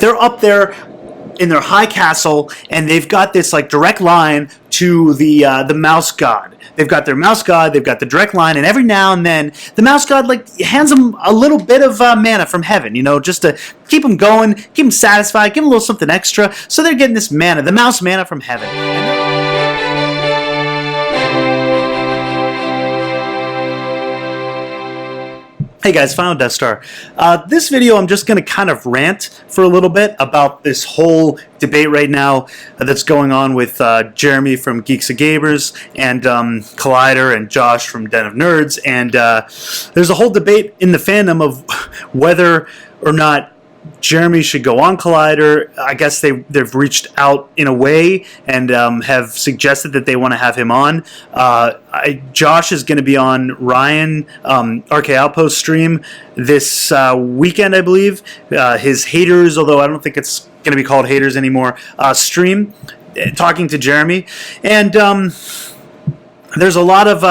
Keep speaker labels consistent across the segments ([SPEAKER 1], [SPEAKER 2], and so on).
[SPEAKER 1] they're up there in their high castle, and they've got this like direct line to the mouse god. They've got their mouse god, they've got the direct line, and every now and then the mouse god like hands them a little bit of mana from heaven, you know, just to keep them going, keep them satisfied, give them a little something extra. So they're getting this mana, the mouse mana from heaven. Hey guys, Final Death Star. This video I'm just going to kind of rant for a little bit about this whole debate right now that's going on with Jeremy from Geeks and Gamers and Collider and Josh from Den of Nerds. And there's a whole debate in the fandom of whether or not Jeremy should go on Collider. I guess they've reached out in a way and have suggested that they want to have him on. Josh is going to be on Ryan RK Outpost stream this weekend, I believe. His Haters, although I don't think it's going to be called Haters anymore, stream, talking to Jeremy. And there's a lot of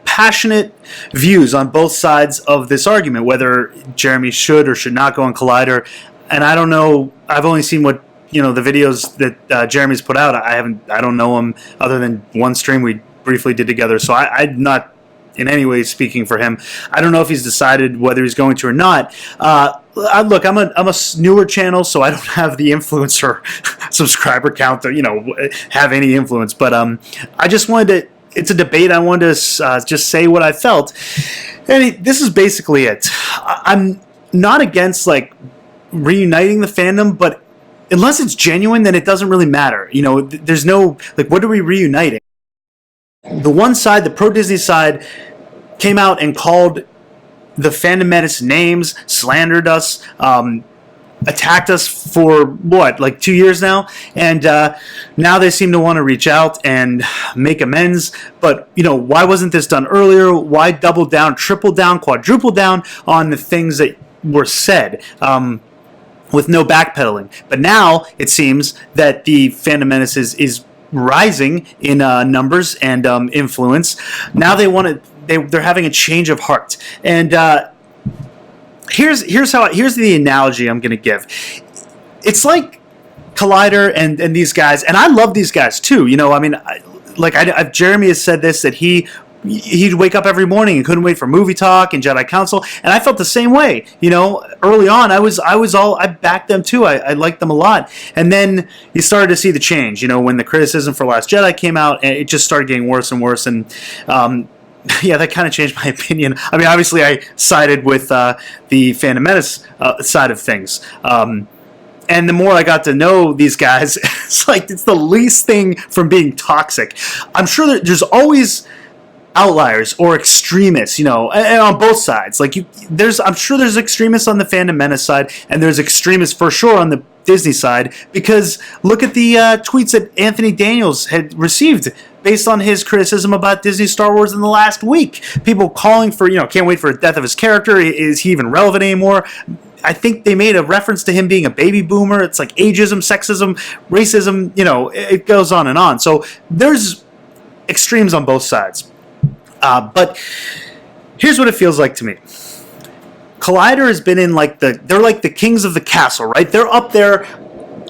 [SPEAKER 1] passionate views on both sides of this argument, whether Jeremy should or should not go on Collider. And I don't know, I've only seen what, you know, the videos that Jeremy's put out. I don't know him other than one stream we briefly did together, so I'm not in any way speaking for him. I don't know if he's decided whether he's going to or not. Look, I'm a newer channel, so I don't have the influencer subscriber count to, you know, have any influence, but I just wanted to, it's a debate. I wanted to just say what I felt. And this is basically it. I'm not against, like, reuniting the fandom, but unless it's genuine, then it doesn't really matter. You know, there's no, like, what are we reuniting? The one side, the pro-Disney side, came out and called the Fandom Menace names, slandered us, attacked us for what, like 2 years now, and now they seem to want to reach out and make amends. But you know, why wasn't this done earlier? Why double down, triple down, quadruple down on the things that were said with no backpedaling? But now it seems that the Fandom Menace is rising in numbers and influence. Now they want to, they're having a change of heart. And here's the analogy I'm going to give. It's like Collider and these guys, and I love these guys too. You know, I mean, Jeremy has said this, that he'd wake up every morning and couldn't wait for Movie Talk and Jedi Council, and I felt the same way. You know, early on, I backed them too. I liked them a lot, and then you started to see the change. You know, when the criticism for Last Jedi came out, and it just started getting worse and worse, and yeah, that kind of changed my opinion. I mean, obviously, I sided with the Phantom Menace side of things. And the more I got to know these guys, it's the least thing from being toxic. I'm sure that there's always outliers or extremists, you know, and on both sides. Like, I'm sure there's extremists on the Phantom Menace side, and there's extremists for sure on the Disney side, because look at the tweets that Anthony Daniels had received based on his criticism about Disney Star Wars in the last week. People calling for, you know, can't wait for the death of his character. Is he even relevant anymore? I think they made a reference to him being a baby boomer. It's like ageism, sexism, racism, you know, it goes on and on. So there's extremes on both sides. But here's what it feels like to me. Collider has been in they're like the kings of the castle, right? They're up there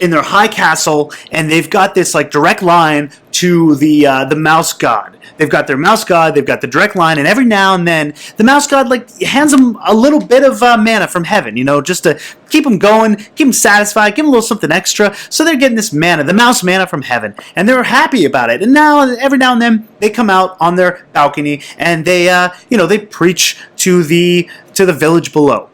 [SPEAKER 1] in their high castle, and they've got this like direct line to the mouse god. They've got their mouse god, they've got the direct line, and every now and then the mouse god like hands them a little bit of mana from heaven, you know, just to keep them going, keep them satisfied, give them a little something extra. So they're getting this mana, the mouse mana from heaven, and they're happy about it. And now, every now and then, they come out on their balcony and they, you know, they preach to the village below.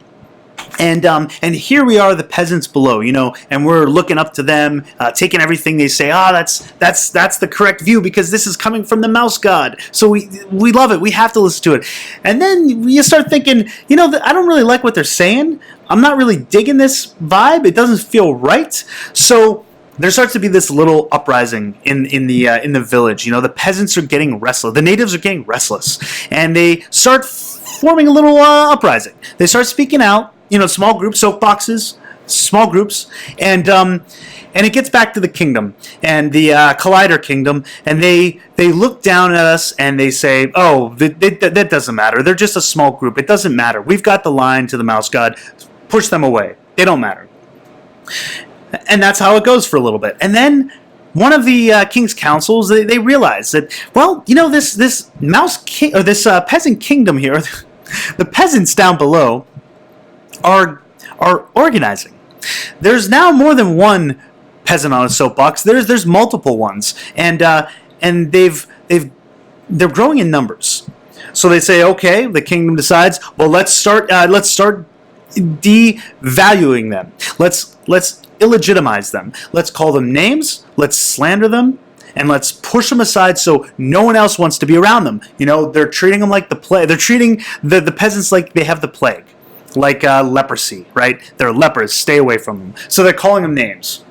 [SPEAKER 1] And here we are, the peasants below, you know, and we're looking up to them, taking everything they say. That's the correct view because this is coming from the mouse god. So we love it. We have to listen to it. And then you start thinking, you know, I don't really like what they're saying. I'm not really digging this vibe. It doesn't feel right. So there starts to be this little uprising in the village. You know, the peasants are getting restless. The natives are getting restless, and they start forming a little uprising. They start speaking out. You know, small groups, soapboxes, small groups, and it gets back to the kingdom and the Collider kingdom, and they look down at us and they say, "Oh, that doesn't matter. They're just a small group. It doesn't matter. We've got the line to the mouse god. Push them away." They don't matter. And that's how it goes for a little bit. And then one of the king's councils, they realize that, well, you know, this mouse king, or this peasant kingdom here, the peasants down below are organizing. There's now more than one peasant on a soapbox. There's multiple ones, and they're growing in numbers. So they say, okay, the kingdom decides, well, let's start devaluing them. Let's illegitimize them. Let's call them names. Let's slander them, and let's push them aside so no one else wants to be around them. You know, they're treating them like the plague. They're treating the peasants like they have the plague, like leprosy, right? They're lepers. Stay away from them. So they're calling them names.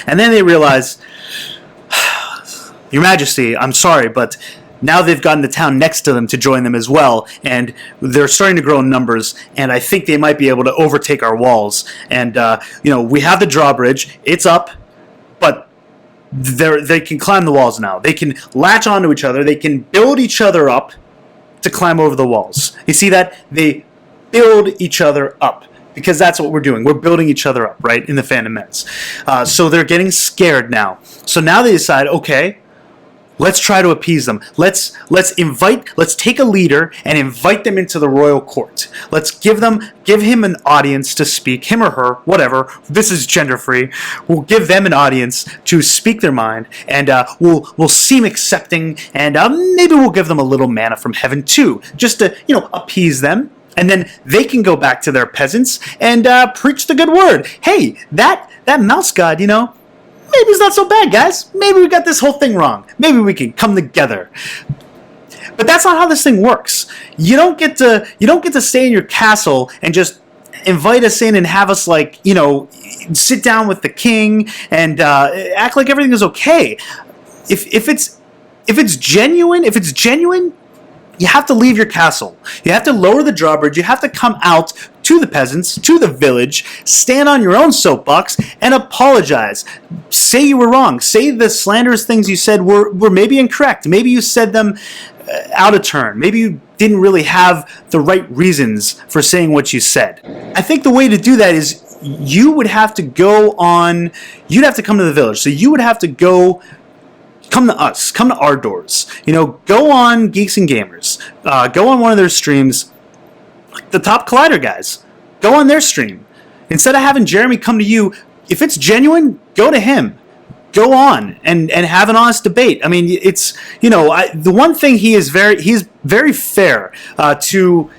[SPEAKER 1] And then they realize, Your Majesty, I'm sorry, but now they've gotten the town next to them to join them as well, and they're starting to grow in numbers, and I think they might be able to overtake our walls. And, you know, we have the drawbridge. It's up, but they can climb the walls now. They can latch onto each other. They can build each other up to climb over the walls. You see that? They build each other up, because that's what we're doing. We're building each other up, right, in the Phantom Menace. So they're getting scared now. So now they decide, okay, let's try to appease them. Let's take a leader and invite them into the royal court. Let's give him an audience to speak, him or her, whatever. This is gender free. We'll give them an audience to speak their mind, and we'll seem accepting, and maybe we'll give them a little manna from heaven too, just to, you know, appease them. And then they can go back to their peasants and preach the good word. Hey, that mouse god, you know, maybe it's not so bad, guys. Maybe we got this whole thing wrong. Maybe we can come together. But that's not how this thing works. You don't get to stay in your castle and just invite us in and have us, like, you know, sit down with the king and act like everything is okay. If it's genuine, you have to leave your castle. You have to lower the drawbridge. You have to come out to the peasants, to the village, stand on your own soapbox, and apologize. Say you were wrong. Say the slanderous things you said were maybe incorrect. Maybe you said them out of turn. Maybe you didn't really have the right reasons for saying what you said. I think the way to do that is you would have to you'd have to come to the village. So you would have to come to us, come to our doors. You know, go on Geeks and Gamers. Go on one of their streams. The top Collider guys. Go on their stream. Instead of having Jeremy come to you, if it's genuine, go to him. Go on and have an honest debate. I mean, it's, you know, the one thing he's very fair to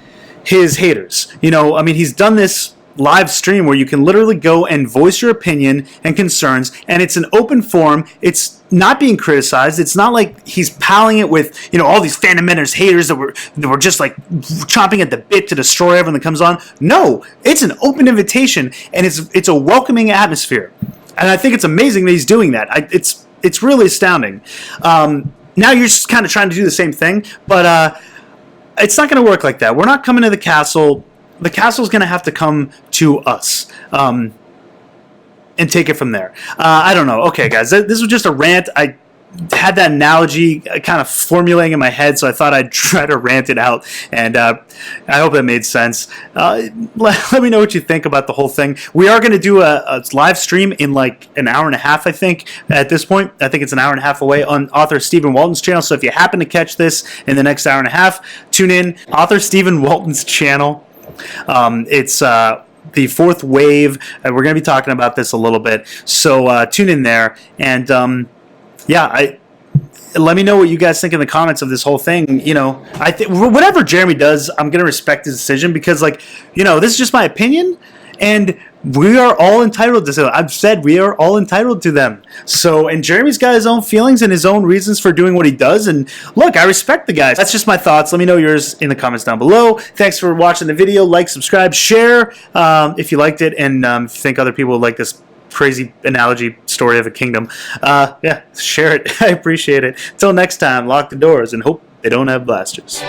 [SPEAKER 1] his haters. You know, I mean, he's done this live stream where you can literally go and voice your opinion and concerns, and it's an open forum. It's not being criticized. It's not like he's palling it with, you know, all these Phantom Menace haters that were just like chomping at the bit to destroy everyone that comes on. No, it's an open invitation, and it's a welcoming atmosphere, and I think it's amazing that he's doing that. It's really astounding. Now you're just kind of trying to do the same thing, but it's not going to work like that. We're not coming to the castle. The castle's going to have to come to us and take it from there. I don't know. Okay, guys, this was just a rant. I had that analogy kind of formulating in my head, so I thought I'd try to rant it out, and I hope that made sense. Let me know what you think about the whole thing. We are going to do a live stream in like an hour and a half, I think, at this point. I think it's an hour and a half away on author Stephen Walton's channel, so if you happen to catch this in the next hour and a half, tune in. Author Stephen Walton's channel. It's the fourth wave. We're going to be talking about this a little bit, so tune in there. And yeah, let me know what you guys think in the comments of this whole thing. You know, I think whatever Jeremy does, I'm going to respect his decision, because, like, you know, this is just my opinion, and we are all entitled to. So I've said we are all entitled to them. So, and Jeremy's got his own feelings and his own reasons for doing what he does. And look, I respect the guys. That's just my thoughts. Let me know yours in the comments down below. Thanks for watching the video. Like, subscribe, share if you liked it, and if you think other people would like this crazy analogy story of a kingdom. Yeah, share it. I appreciate it. Until next time, lock the doors and hope they don't have blasters.